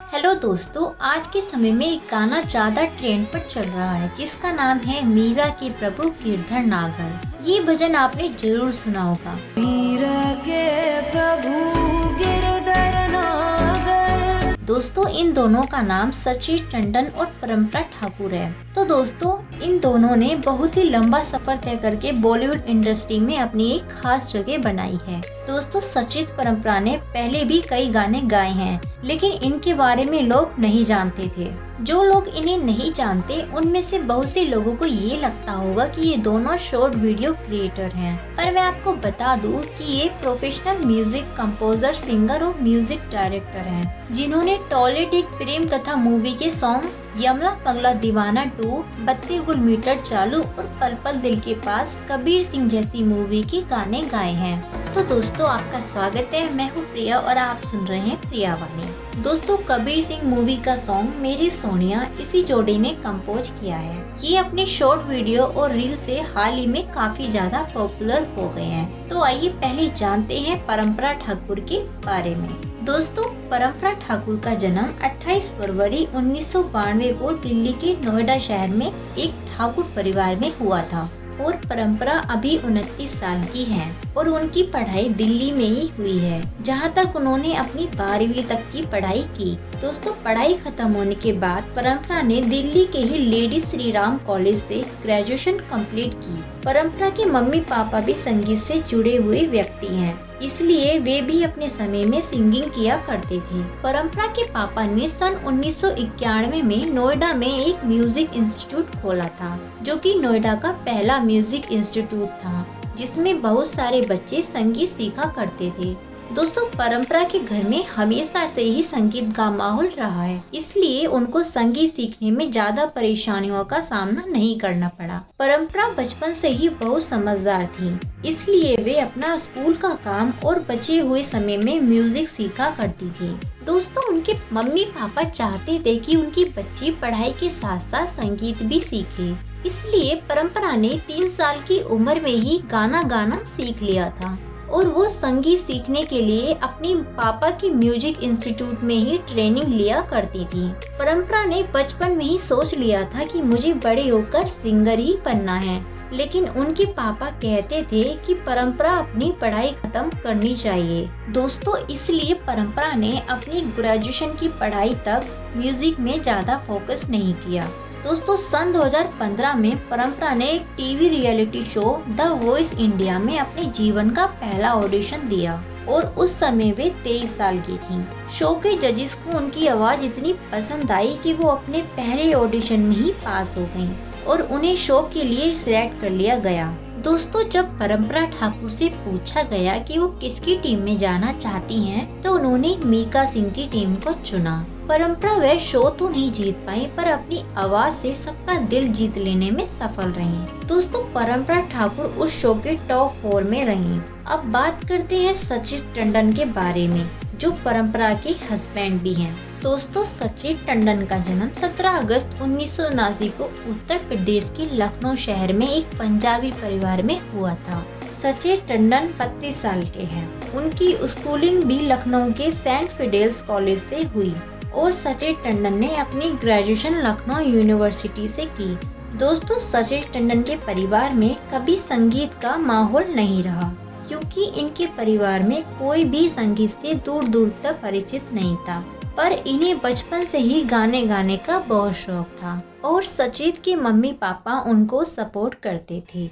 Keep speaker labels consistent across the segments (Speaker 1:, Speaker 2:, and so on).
Speaker 1: Hello दोस्तों, आज के समय में एक गाना ज्यादा ट्रेंड पर चल रहा है जिसका नाम है मीरा के प्रभु गिरधर नागर। ये भजन आपने जरूर सुना होगा।
Speaker 2: मीरा के प्रभु गिरधर नागर।
Speaker 1: दोस्तों, इन दोनों का नाम सचिन टंडन और परम्परा ठाकुर है। तो दोस्तों, इन दोनों ने बहुत ही लंबा सफर तय करके बॉलीवुड इंडस्ट्री में अपनी एक खास जगह बनाई है। दोस्तों, सचिन परम्परा ने पहले भी कई गाने गाए हैं, लेकिन इनके बारे में लोग नहीं जानते थे। जो लोग इन्हें नहीं जानते उनमें से बहुत से लोगों को ये लगता होगा कि ये दोनों शॉर्ट वीडियो क्रिएटर हैं, पर मैं आपको बता दूं कि ये प्रोफेशनल म्यूजिक कंपोजर, सिंगर और म्यूजिक डायरेक्टर हैं, जिन्होंने टॉयलेट एक प्रेम कथा मूवी के सॉन्ग यमला पगला दीवाना 2, बत्ती गुल मीटर चालू और पल पल दिल के पास, कबीर सिंह जैसी मूवी के गाने गाए हैं। तो दोस्तों, आपका स्वागत है। मैं हूँ प्रिया और आप सुन रहे हैं प्रिया वाणी। दोस्तों, कबीर सिंह मूवी का सॉन्ग मेरी सोनिया इसी जोड़ी ने कंपोज किया है। ये अपने शॉर्ट वीडियो और रील से हाल ही में काफी ज्यादा पॉपुलर हो गए हैं। तो आइए पहले जानते हैं परम्परा ठाकुर के बारे में। दोस्तों, परम्परा ठाकुर का जन्म 28 फरवरी 1992 को दिल्ली के नोएडा शहर में एक ठाकुर परिवार में हुआ था और परम्परा अभी 29 साल की हैं और उनकी पढ़ाई दिल्ली में ही हुई है, जहां तक उन्होंने अपनी 12वीं तक की पढ़ाई की। दोस्तों, पढ़ाई खत्म होने के बाद परम्परा ने दिल्ली के ही लेडी श्री राम कॉलेज से ग्रेजुएशन कंप्लीट की। परम्परा के मम्मी पापा भी संगीत से जुड़े हुए व्यक्ति हैं, इसलिए वे भी अपने समय में सिंगिंग किया करते थे। परम्परा के पापा ने सन 1991 में नोएडा में एक म्यूजिक इंस्टीट्यूट खोला था, जो कि नोएडा का पहला म्यूजिक इंस्टीट्यूट था, जिसमें बहुत सारे बच्चे संगीत सीखा करते थे। दोस्तों, परम्परा के घर में हमेशा से ही संगीत का माहौल रहा है, इसलिए उनको संगीत सीखने में ज्यादा परेशानियों का सामना नहीं करना पड़ा। परम्परा बचपन से ही बहुत समझदार थी, इसलिए वे अपना स्कूल का काम और बचे हुए समय में म्यूजिक सीखा करती थी। दोस्तों, उनके मम्मी पापा चाहते थे कि उनकी बच्ची पढ़ाई के साथ साथ संगीत भी सीखे, इसलिए परम्परा ने 3 साल की उम्र में ही गाना गाना सीख लिया था और वो संगीत सीखने के लिए अपनी पापा की म्यूजिक इंस्टीट्यूट में ही ट्रेनिंग लिया करती थी। परम्परा ने बचपन में ही सोच लिया था कि मुझे बड़े होकर सिंगर ही बनना है, लेकिन उनके पापा कहते थे कि परम्परा अपनी पढ़ाई खत्म करनी चाहिए। दोस्तों, इसलिए परम्परा ने अपनी ग्रेजुएशन की पढ़ाई तक म्यूजिक में ज्यादा फोकस नहीं किया। दोस्तों, सन 2015 में परम्परा ने एक TV reality show the voice India में अपने जीवन का पहला ऑडिशन दिया और उस समय वे 23 साल की थीं। शो के जजेस को उनकी आवाज इतनी पसंद आई कि वो अपने पहले ऑडिशन में ही पास हो गयीं और उन्हें शो के लिए सिलेक्ट कर लिया गया। दोस्तों, जब परम्परा ठाकुर से पूछा गया कि वो किसकी टीम में जाना चाहती हैं, तो उन्होंने मीका सिंह की टीम को चुना। परम्परा वह शो तो नहीं जीत पाई, पर अपनी आवाज से सबका दिल जीत लेने में सफल रही। दोस्तों, परम्परा ठाकुर उस शो के टॉप 4 में रही। अब बात करते हैं सचिन टंडन के बारे में, जो परम्परा के हस्बैंड भी हैं। दोस्तों, सचिन टंडन का जन्म 17 अगस्त 1979 को उत्तर प्रदेश के लखनऊ शहर में एक पंजाबी परिवार में हुआ था। सचिन टंडन 32 साल के हैं। उनकी स्कूलिंग भी लखनऊ के सेंट फिडेल्स कॉलेज से हुई और सचिन टंडन ने अपनी ग्रेजुएशन लखनऊ यूनिवर्सिटी से की। दोस्तों, सचिन टंडन के परिवार में कभी संगीत का माहौल नहीं रहा, क्योंकि इनके परिवार में कोई भी संगीत से दूर दूर तक परिचित नहीं था, पर इन्हें बचपन से ही गाने गाने का बहुत शौक था और सचिन के मम्मी पापा उनको सपोर्ट करते थे।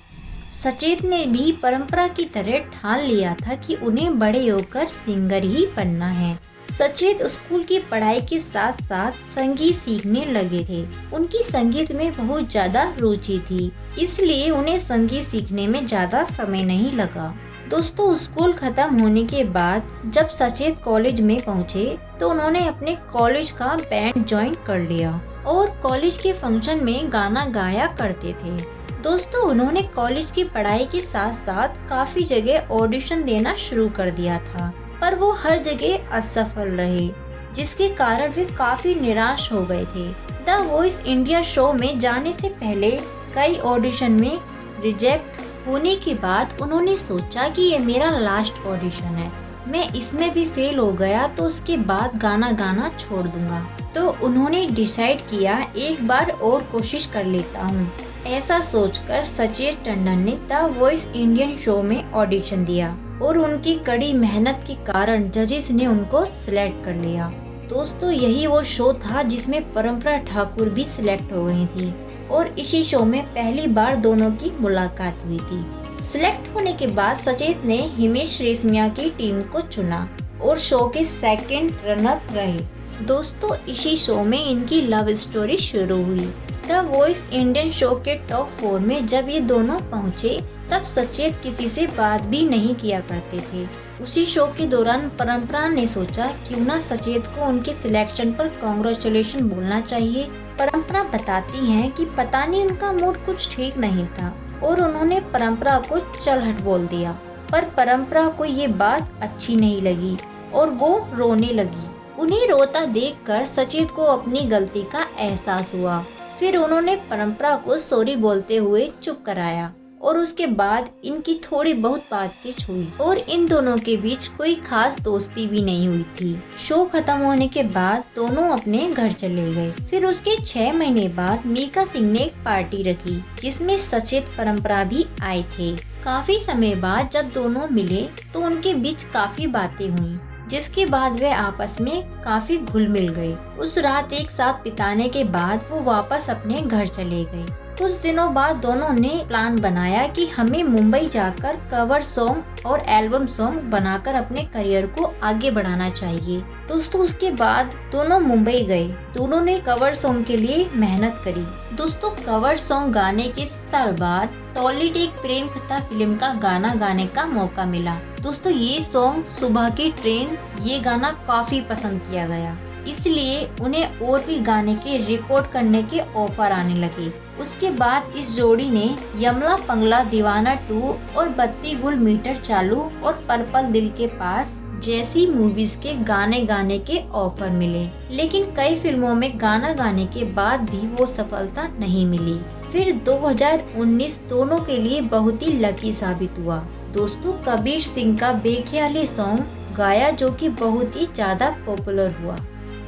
Speaker 1: सचिन ने भी परम्परा की तरह ठान लिया था कि उन्हें बड़े होकर सिंगर ही बनना है। सचिन स्कूल की पढ़ाई के साथ साथ संगीत सीखने लगे थे। उनकी संगीत में बहुत ज्यादा रुचि थी, इसलिए उन्हें संगीत सीखने में ज्यादा समय नहीं लगा। दोस्तों, स्कूल खत्म होने के बाद जब सचिन कॉलेज में पहुंचे, तो उन्होंने अपने कॉलेज का बैंड ज्वाइन कर लिया और कॉलेज के फंक्शन में गाना गाया करते थे। दोस्तों, उन्होंने कॉलेज की पढ़ाई के साथ साथ काफी जगह ऑडिशन देना शुरू कर दिया था, पर वो हर जगह असफल रहे, जिसके कारण वे काफी निराश हो गए थे। द वॉइस इंडिया शो में जाने से पहले कई ऑडिशन में रिजेक्ट होने के बाद उन्होंने सोचा कि ये मेरा लास्ट ऑडिशन है मैं इसमें भी फेल हो गया तो उसके बाद गाना गाना छोड़ दूंगा। तो उन्होंने डिसाइड किया एक बार और कोशिश कर लेता हूँ। ऐसा सोचकर सचेत टंडन ने द वॉइस इंडियन शो में ऑडिशन दिया और उनकी कड़ी मेहनत के कारण जजेस ने उनको सिलेक्ट कर लिया। दोस्तों यही वो शो था जिसमें परंपरा ठाकुर भी सिलेक्ट हो गई थी और इसी शो में पहली बार दोनों की मुलाकात हुई थी। सिलेक्ट होने के बाद सचेत ने हिमेश रेशमिया की टीम को चुना और शो के सेकंड रनर रहे। दोस्तों इसी शो में इनकी लव स्टोरी शुरू हुई। द वॉइस इंडियन शो के टॉप 4 में जब ये दोनों पहुंचे तब सचेत किसी से बात भी नहीं किया करते थे। उसी शो के दौरान परंपरा ने सोचा क्यों ना सचेत को उनके सिलेक्शन पर कांग्रेचुलेशन बोलना चाहिए। परंपरा बताती हैं कि पता नहीं उनका मूड कुछ ठीक नहीं था और उन्होंने परंपरा को चल हट बोल दिया, पर परंपरा को ये बात अच्छी नहीं लगी और वो रोने लगी। उन्हें रोता देखकर सचेत को अपनी गलती का एहसास हुआ। फिर उन्होंने परंपरा को सॉरी बोलते हुए चुप कराया और उसके बाद इनकी थोड़ी बहुत बातचीत हुई और इन दोनों के बीच कोई खास दोस्ती भी नहीं हुई थी। शो खत्म होने के बाद दोनों अपने घर चले गए। फिर उसके 6 महीने बाद मीका सिंह ने एक पार्टी रखी जिसमें सचेत परंपरा भी आए थे। काफी समय बाद जब दोनों मिले तो उनके बीच काफी बातें हुई, जिसके बाद वे आपस में काफी घुल मिल गए। उस रात एक साथ बिताने के बाद वो वापस अपने घर चले गए। कुछ दिनों बाद दोनों ने प्लान बनाया कि हमें मुंबई जाकर कवर सॉन्ग और एल्बम सॉन्ग बनाकर अपने करियर को आगे बढ़ाना चाहिए। दोस्तों उसके बाद दोनों मुंबई गए। दोनों ने कवर सॉन्ग के लिए मेहनत करी। दोस्तों कवर सॉन्ग गाने के साल बाद टॉलीवुड एक प्रेम कथा फिल्म का गाना गाने का मौका मिला। दोस्तों ये सॉन्ग सुबह की ट्रेन ये गाना काफी पसंद किया गया, इसलिए उन्हें और भी गाने के रिकॉर्ड करने के ऑफर आने लगे। उसके बाद इस जोड़ी ने यमला पंगला दीवाना 2 और बत्ती गुल मीटर चालू और पर्पल दिल के पास जैसी मूवीज के गाने गाने के ऑफर मिले, लेकिन कई फिल्मों में गाना गाने के बाद भी वो सफलता नहीं मिली। फिर 2019 दोनों के लिए बहुत ही लकी साबित हुआ। दोस्तों कबीर सिंह का बेख्याली सॉन्ग गाया जो कि बहुत ही ज्यादा पॉपुलर हुआ,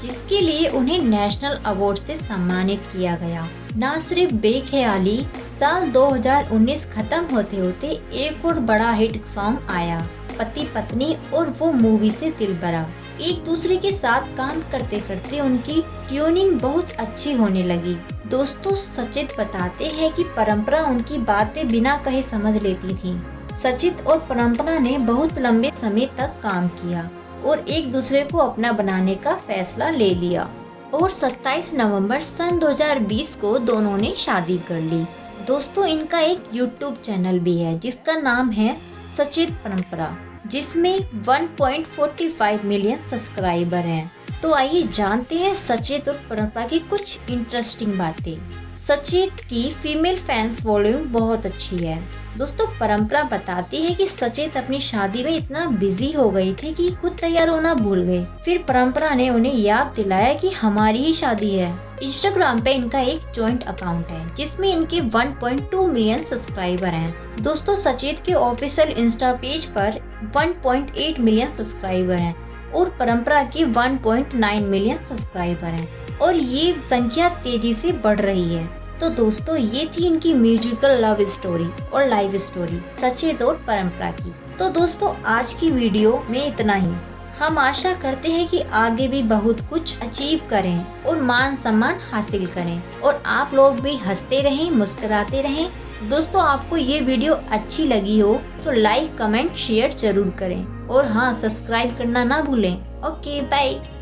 Speaker 1: जिसके लिए उन्हें नेशनल अवार्ड से सम्मानित किया गया। न सिर्फ बेख्याली, साल 2019 खत्म होते होते एक और बड़ा हिट सॉन्ग आया, पति पत्नी, और वो मूवी से दिल भरा। एक दूसरे के साथ काम करते करते उनकी ट्यूनिंग बहुत अच्छी होने लगी। दोस्तों सचेत बताते हैं कि परंपरा उनकी बातें बिना कहे समझ लेती थी। सचेत और परंपरा ने बहुत लंबे समय तक काम किया और एक दूसरे को अपना बनाने का फैसला ले लिया और 27 नवंबर सन 2020 को दोनों ने शादी कर ली। दोस्तों इनका एक YouTube चैनल भी है जिसका नाम है सचेत परंपरा, जिसमें 1.45 मिलियन सब्सक्राइबर हैं। तो आइए जानते हैं सचेत और परंपरा की कुछ इंटरेस्टिंग बातें। सचेत की फीमेल फैंस वॉल्यूम बहुत अच्छी है। दोस्तों परंपरा बताती है कि सचेत अपनी शादी में इतना बिजी हो गई थी कि खुद तैयार होना भूल गए। फिर परंपरा ने उन्हें याद दिलाया कि हमारी ही शादी है। इंस्टाग्राम पे इनका एक जॉइंट अकाउंट है जिसमें इनके 1.2 मिलियन सब्सक्राइबर हैं। दोस्तों सचेत के ऑफिशियल इंस्टा पेज पर 1.8 मिलियन सब्सक्राइबर हैं और परंपरा की 1.9 मिलियन सब्सक्राइबर हैं और ये संख्या तेजी से बढ़ रही है। तो दोस्तों ये थी इनकी म्यूजिकल लव स्टोरी और लाइव स्टोरी सचेत और परंपरा की। तो दोस्तों आज की वीडियो में इतना ही। हम आशा करते हैं कि आगे भी बहुत कुछ अचीव करें और मान सम्मान हासिल करें और आप लोग भी हंसते रहें, मुस्कुराते रहें। दोस्तों आपको ये वीडियो अच्छी लगी हो तो लाइक, कमेंट, शेयर जरूर करें और हाँ सब्सक्राइब करना ना भूलें। Okay bye.